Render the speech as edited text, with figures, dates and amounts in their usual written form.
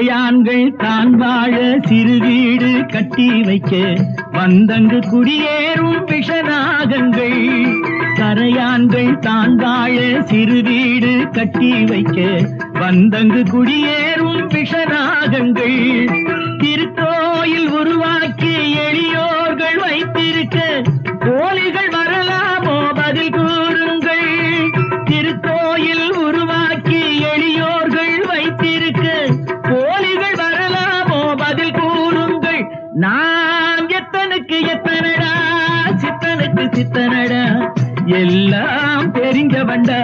கரையான்கள் தான் வாழ சிறு வீடு கட்டி வைக்க வந்தங்கு குடியேறும் விஷநாகங்கள். கரையான்கள் தான் வாழ சிறு வீடு கட்டி வைக்க வந்தங்கு குடியேறும் விஷநாகங்கள். திருக்கோயில் உருவாக்கி எளியோர்கள் வைத்திருக்க கோழிகள் வரலாமோ பதில் கூறுங்கள். திருக்கோயில் உருவாக்கி எளியோர்கள் வைத்திருக்க கோழிகள் வரலாமோ பதில் கூறுங்கள். நாம் எத்தனுக்கு எத்தனடா சித்தனுக்கு சித்தனடா எல்லாம் தெரிஞ்சவண்டா.